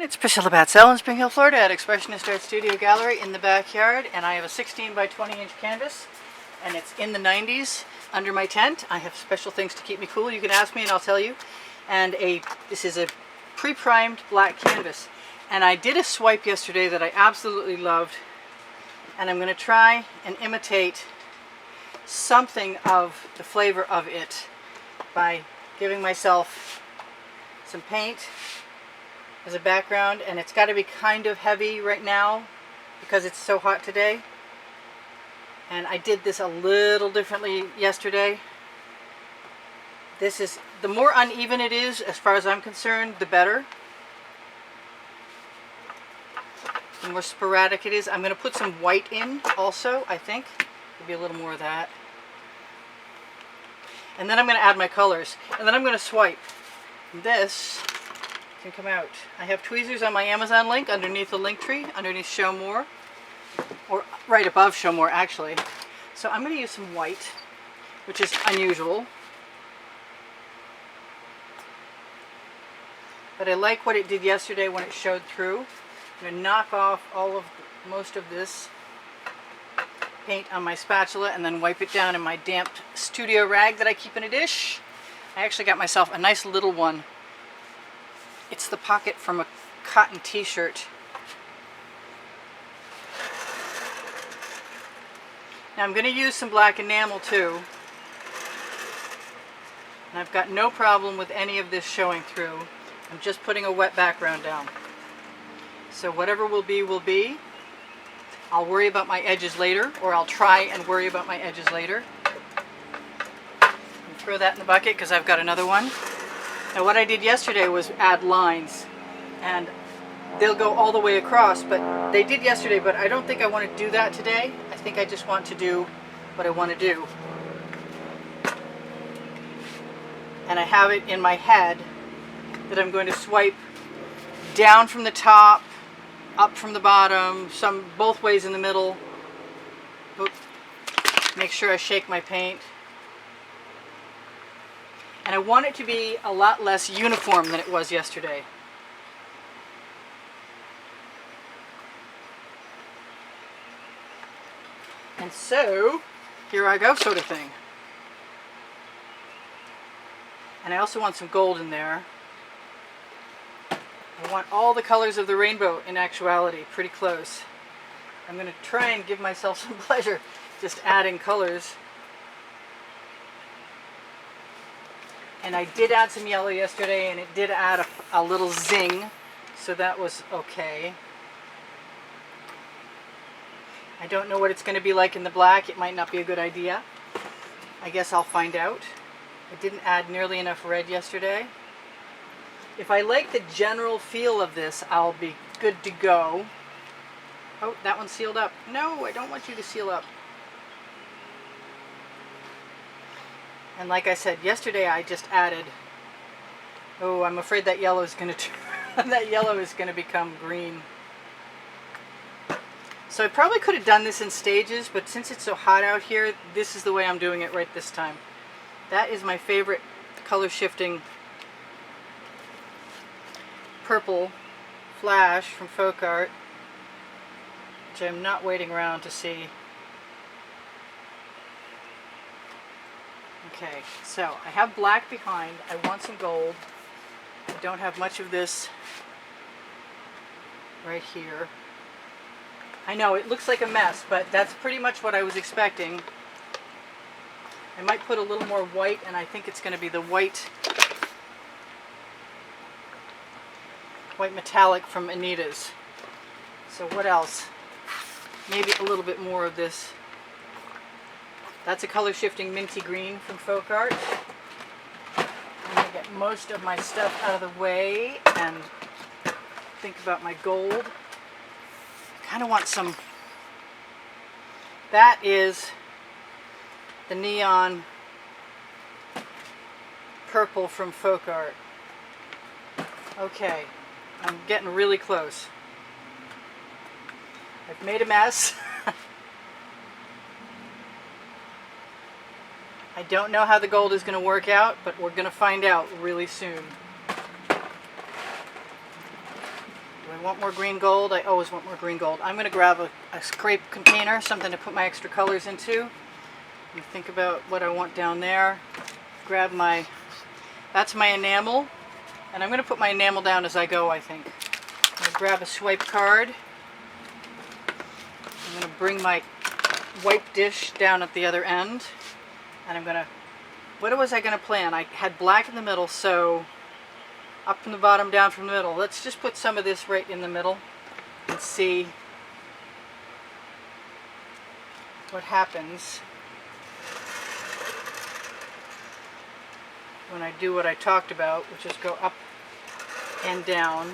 It's Priscilla Batzell in Spring Hill, Florida at Expressionist Art Studio Gallery in the backyard, and I have a 16 by 20 inch canvas and it's in the 90s under my tent. I have special things to keep me cool. You can ask me and I'll tell you. And this is a pre-primed black canvas, and I did a swipe yesterday that I absolutely loved, and I'm going to try and imitate something of the flavor of it by giving myself some paint as a background, and it's got to be kind of heavy right now because it's so hot today. And I did this a little differently yesterday. This is, the more uneven it is, as far as I'm concerned, the better. The more sporadic it is. I'm going to put some white in also, I think. Maybe a little more of that. And then I'm going to add my colors. And then I'm going to swipe. This can come out. I have tweezers on my Amazon link underneath the link tree, underneath Show More, or right above Show More actually. So I'm going to use some white, which is unusual, but I like what it did yesterday when it showed through. I'm going to knock off most of this paint on my spatula and then wipe it down in my damp studio rag that I keep in a dish. I actually got myself a nice little one. It's the pocket from a cotton t-shirt. Now I'm going to use some black enamel too. And I've got no problem with any of this showing through. I'm just putting a wet background down. So whatever will be, will be. I'll worry about my edges later, or I'll try and worry about my edges later. And throw that in the bucket because I've got another one. Now what I did yesterday was add lines, and they'll go all the way across, but they did yesterday, but I don't think I want to do that today. I think I just want to do what I want to do. And I have it in my head that I'm going to swipe down from the top, up from the bottom, both ways in the middle. Oops. Make sure I shake my paint. And I want it to be a lot less uniform than it was yesterday. And so, here I go, sort of thing. And I also want some gold in there. I want all the colors of the rainbow in actuality, pretty close. I'm going to try and give myself some pleasure just adding colors. And I did add some yellow yesterday, and it did add a little zing, so that was okay. I don't know what it's going to be like in the black. It might not be a good idea. I guess I'll find out. I didn't add nearly enough red yesterday. If I like the general feel of this, I'll be good to go. Oh, that one's sealed up. No, I don't want you to seal up. And like I said, yesterday I just added, oh, I'm afraid that yellow is going to that yellow is going to become green. So I probably could have done this in stages, but since it's so hot out here, this is the way I'm doing it right this time. That is my favorite color shifting purple flash from Folk Art, which I'm not waiting around to see. Okay, so I have black behind. I want some gold. I don't have much of this right here. I know it looks like a mess, but that's pretty much what I was expecting. I might put a little more white, and I think it's going to be the white metallic from Anita's. So what else? Maybe a little bit more of this. That's a color shifting minty green from Folk Art. I'm going to get most of my stuff out of the way and think about my gold. I kind of want some. That is the neon purple from Folk Art. Okay, I'm getting really close. I've made a mess. I don't know how the gold is going to work out, but we're going to find out really soon. Do I want more green gold? I always want more green gold. I'm going to grab a scrape container, something to put my extra colors into. And think about what I want down there. Grab my, that's my enamel. And I'm going to put my enamel down as I go, I think. I'm going to grab a swipe card. I'm going to bring my wipe dish down at the other end. And I'm going to, what was I going to plan? I had black in the middle, so up from the bottom, down from the middle. Let's just put some of this right in the middle and see what happens when I do what I talked about, which is go up and down.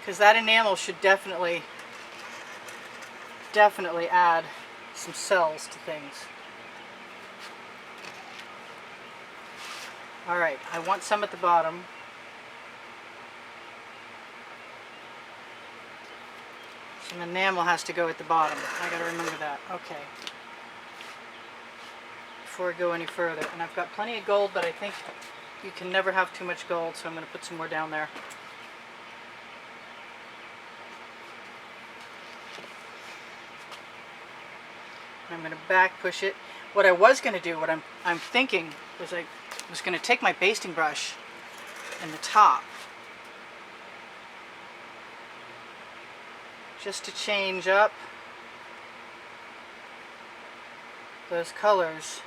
Because that enamel should definitely add some cells to things. Alright, I want some at the bottom. Some enamel has to go at the bottom. I gotta remember that. Okay. Before I go any further. And I've got plenty of gold, but I think you can never have too much gold, so I'm gonna put some more down there. I'm going to back push it. What I was going to do, what I'm thinking, was I was going to take my basting brush in the top just to change up those colors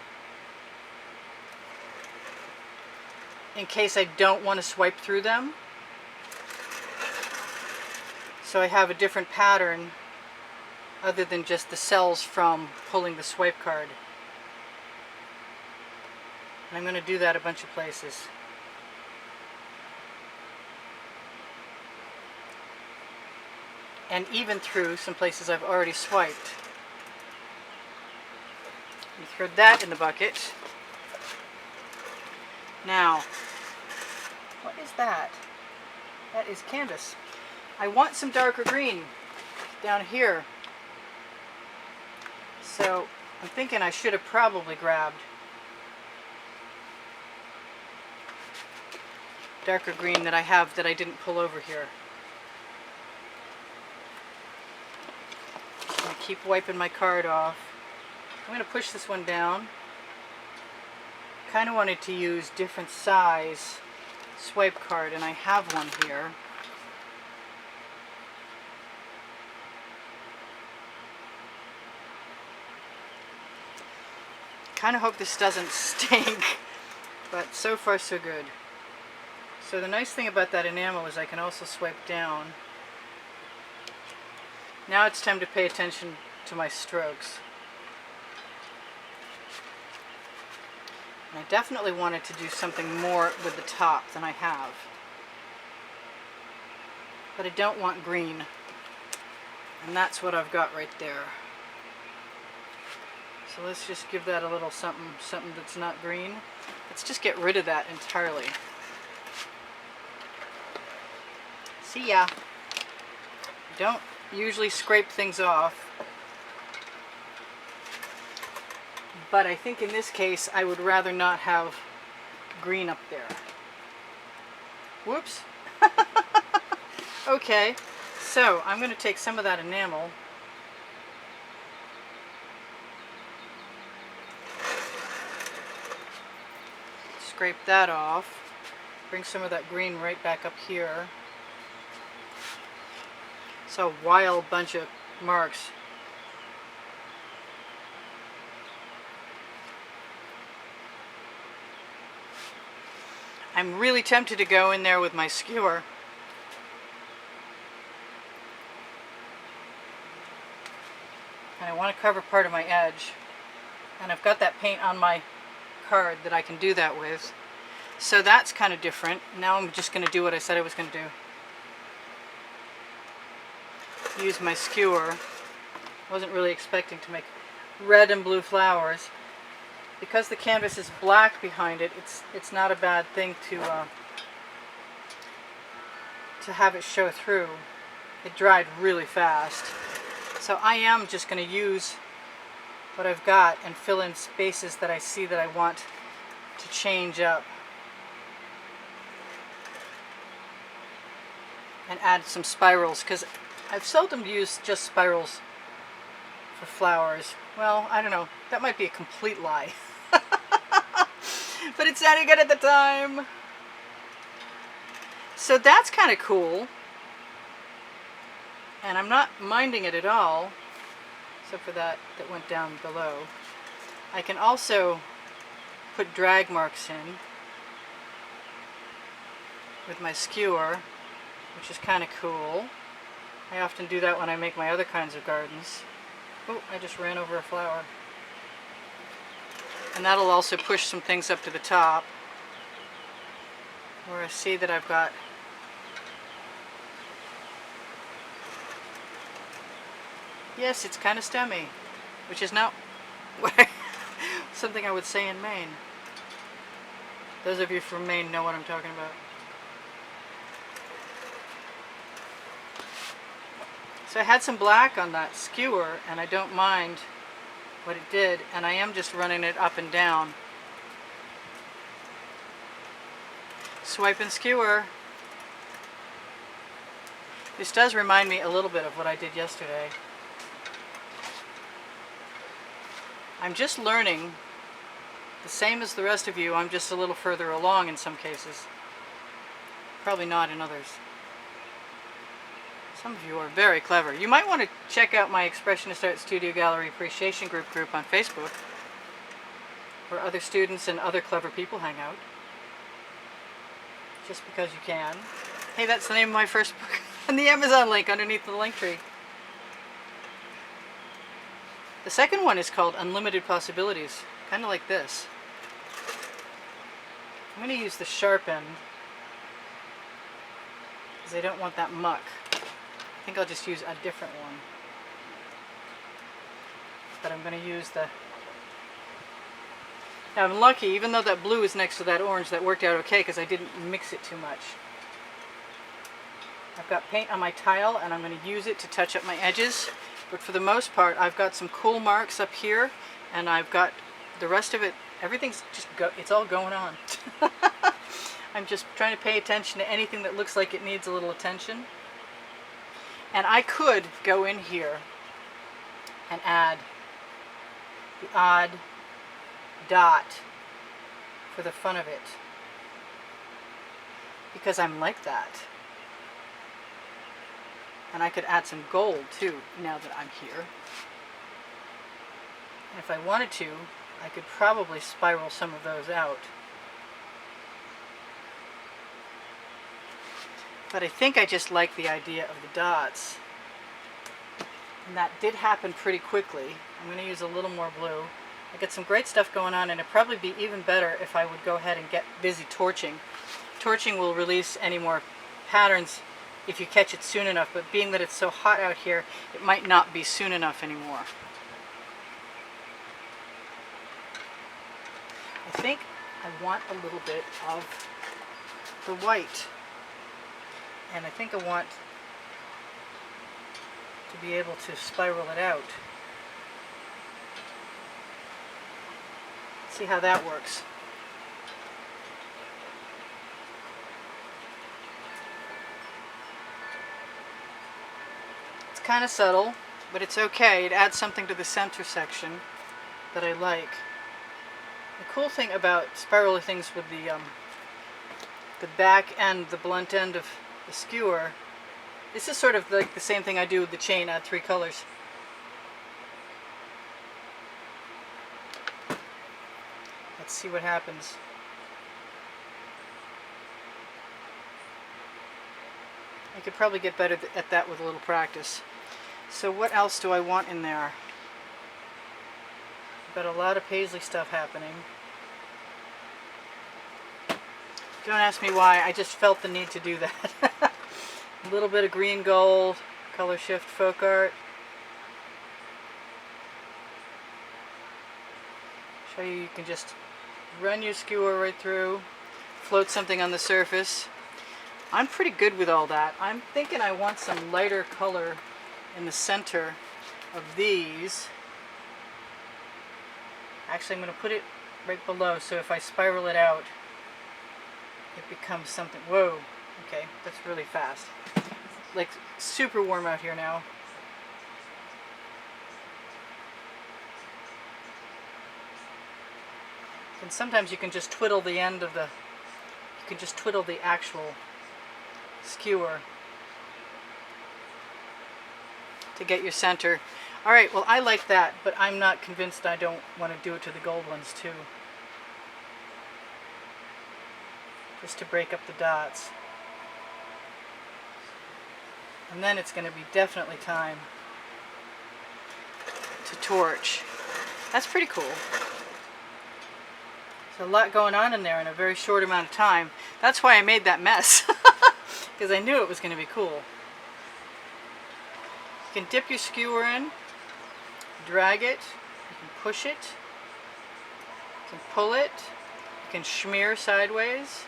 in case I don't want to swipe through them. So I have a different pattern other than just the cells from pulling the swipe card. And I'm going to do that a bunch of places. And even through some places I've already swiped. We throw that in the bucket. Now, what is that? That is canvas. I want some darker green down here. So I'm thinking I should have probably grabbed darker green that I have that I didn't pull over here. I'm going to keep wiping my card off. I'm going to push this one down. Kind of wanted to use different size swipe card, and I have one here. Kind of hope this doesn't stink, but so far so good. So the nice thing about that enamel is I can also swipe down. Now it's time to pay attention to my strokes. And I definitely wanted to do something more with the top than I have. But I don't want green. And that's what I've got right there. So let's just give that a little something that's not green. Let's just get rid of that entirely. See ya. Don't usually scrape things off, but I think in this case I would rather not have green up there. Whoops. Okay, so I'm going to take some of that enamel . Scrape that off, bring some of that green right back up here. It's a wild bunch of marks. I'm really tempted to go in there with my skewer. And I want to cover part of my edge. And I've got that paint on my card that I can do that with. So that's kind of different. Now I'm just going to do what I said I was going to do. Use my skewer. Wasn't really expecting to make red and blue flowers. Because the canvas is black behind it, it's not a bad thing to have it show through. It dried really fast. So I am just going to use what I've got and fill in spaces that I see that I want to change up and add some spirals, because I've seldom used just spirals for flowers. Well, I don't know. That might be a complete lie. But it sounded good at the time. So that's kind of cool. And I'm not minding it at all, except for that went down below. I can also put drag marks in with my skewer, which is kind of cool. I often do that when I make my other kinds of gardens. Oh, I just ran over a flower. And that'll also push some things up to the top, where I see that I've got yes, it's kind of stemmy, which is not something I would say in Maine. Those of you from Maine know what I'm talking about. So I had some black on that skewer, and I don't mind what it did, and I am just running it up and down. Swipe and skewer. This does remind me a little bit of what I did yesterday. I'm just learning, the same as the rest of you. I'm just a little further along in some cases. Probably not in others. Some of you are very clever. You might want to check out my Expressionist Art Studio Gallery Appreciation Group on Facebook, where other students and other clever people hang out. Just because you can. Hey, that's the name of my first book. And the Amazon link underneath the link tree. The second one is called Unlimited Possibilities, kind of like this. I'm going to use the sharp end because I don't want that muck. I think I'll just use a different one. But I'm going to use the... Now I'm lucky, even though that blue is next to that orange, that worked out okay because I didn't mix it too much. I've got paint on my tile and I'm going to use it to touch up my edges. But for the most part, I've got some cool marks up here, and I've got the rest of it, everything's just, it's all going on. I'm just trying to pay attention to anything that looks like it needs a little attention. And I could go in here and add the odd dot for the fun of it, because I'm like that. And I could add some gold too, now that I'm here. And if I wanted to, I could probably spiral some of those out. But I think I just like the idea of the dots. And that did happen pretty quickly. I'm going to use a little more blue. I get some great stuff going on, and it'd probably be even better if I would go ahead and get busy torching. Torching will release any more patterns if you catch it soon enough, but being that it's so hot out here, it might not be soon enough anymore. I think I want a little bit of the white, and I think I want to be able to spiral it out. See how that works. Kind of subtle, but it's okay. It adds something to the center section that I like. The cool thing about spirally things with the back end, the blunt end of the skewer, this is sort of like the same thing I do with the chain, add 3 colors. Let's see what happens. I could probably get better at that with a little practice. So what else do I want in there? I've got a lot of paisley stuff happening. Don't ask me why, I just felt the need to do that. A little bit of green gold, color shift folk art. Show you can just run your skewer right through, float something on the surface. I'm pretty good with all that. I'm thinking I want some lighter color in the center of these. Actually, I'm going to put it right below, so if I spiral it out, it becomes something. Whoa, okay, that's really fast. Like super warm out here now. And sometimes you can just twiddle the end of the, you can just twiddle the actual skewer to get your center. All right, well, I like that, but I'm not convinced. I don't want to do it to the gold ones too. Just to break up the dots. And then it's going to be definitely time to torch. That's pretty cool. There's a lot going on in there in a very short amount of time. That's why I made that mess, because I knew it was going to be cool. You can dip your skewer in, drag it, you can push it, you can pull it, you can smear sideways,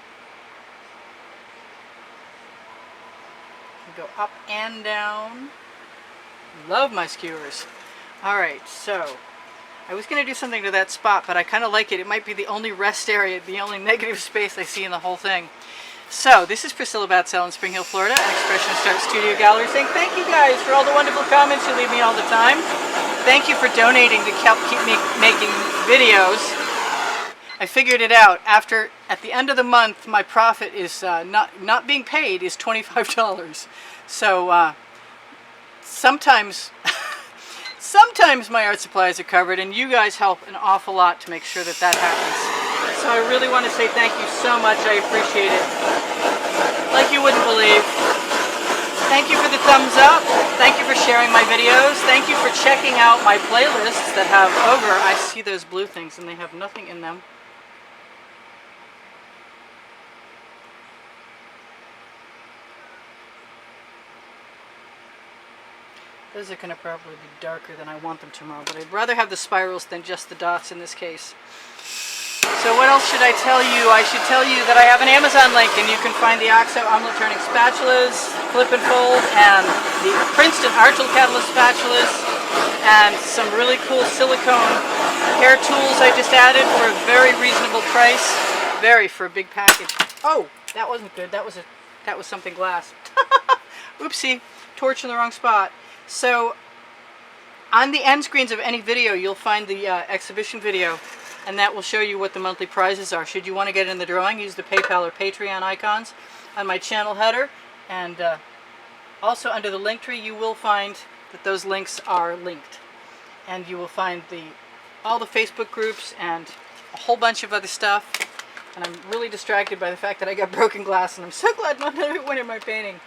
you can go up and down. Love my skewers. Alright, so I was going to do something to that spot, but I kind of like it. It might be the only rest area, the only negative space I see in the whole thing. So, this is Priscilla Batzell in Spring Hill, Florida, at Expressionist Art Studio Gallery, saying thank you guys for all the wonderful comments you leave me all the time. Thank you for donating to help keep me making videos. I figured it out. At the end of the month, my profit is not being paid is $25. So, sometimes my art supplies are covered, and you guys help an awful lot to make sure that that happens. So I really want to say thank you so much. I appreciate it. Like you wouldn't believe. Thank you for the thumbs up. Thank you for sharing my videos. Thank you for checking out my playlists that have over. I see those blue things and they have nothing in them. Those are going to probably be darker than I want them tomorrow, but I'd rather have the spirals than just the dots in this case. So what else should I tell you? I should tell you that I have an Amazon link, and you can find the OXO omelet turning spatulas, flip and fold, and the Princeton Archel Catalyst spatulas, and some really cool silicone hair tools I just added for a very reasonable price. For a big package. Oh, that wasn't good. That was something glass. Oopsie, torch in the wrong spot. So on the end screens of any video, you'll find the exhibition video, and that will show you what the monthly prizes are. Should you want to get in the drawing, use the PayPal or Patreon icons on my channel header, and also under the link tree you will find that those links are linked, and you will find all the Facebook groups and a whole bunch of other stuff. And I'm really distracted by the fact that I got broken glass, and I'm so glad not to win in my painting.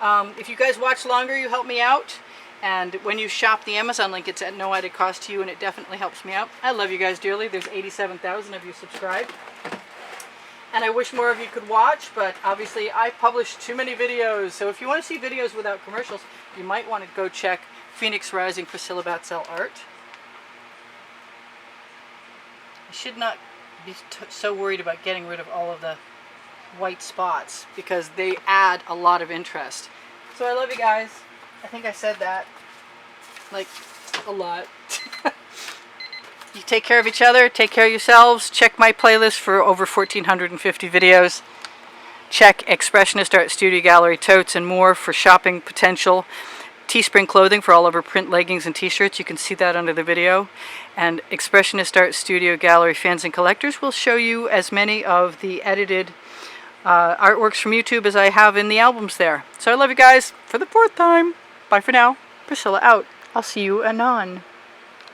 If you guys watch longer, you help me out. And when you shop the Amazon link, it's at no added cost to you, and it definitely helps me out. I love you guys dearly. There's 87,000 of you subscribed. And I wish more of you could watch, but obviously I publish too many videos. So if you want to see videos without commercials, you might want to go check Phoenix Rising Priscilla Batzell Art. I should not be so worried about getting rid of all of the white spots, because they add a lot of interest. So I love you guys. I think I said that like a lot. You take care of each other, take care of yourselves. Check my playlist for over 1,450 videos. Check Expressionist Art Studio Gallery totes and more for shopping potential. Teespring clothing for all of our print leggings and t-shirts. You can see that under the video. And Expressionist Art Studio Gallery fans and collectors will show you as many of the edited artworks from YouTube as I have in the albums there. So I love you guys for the 4th time. Bye for now. Priscilla out. I'll see you anon.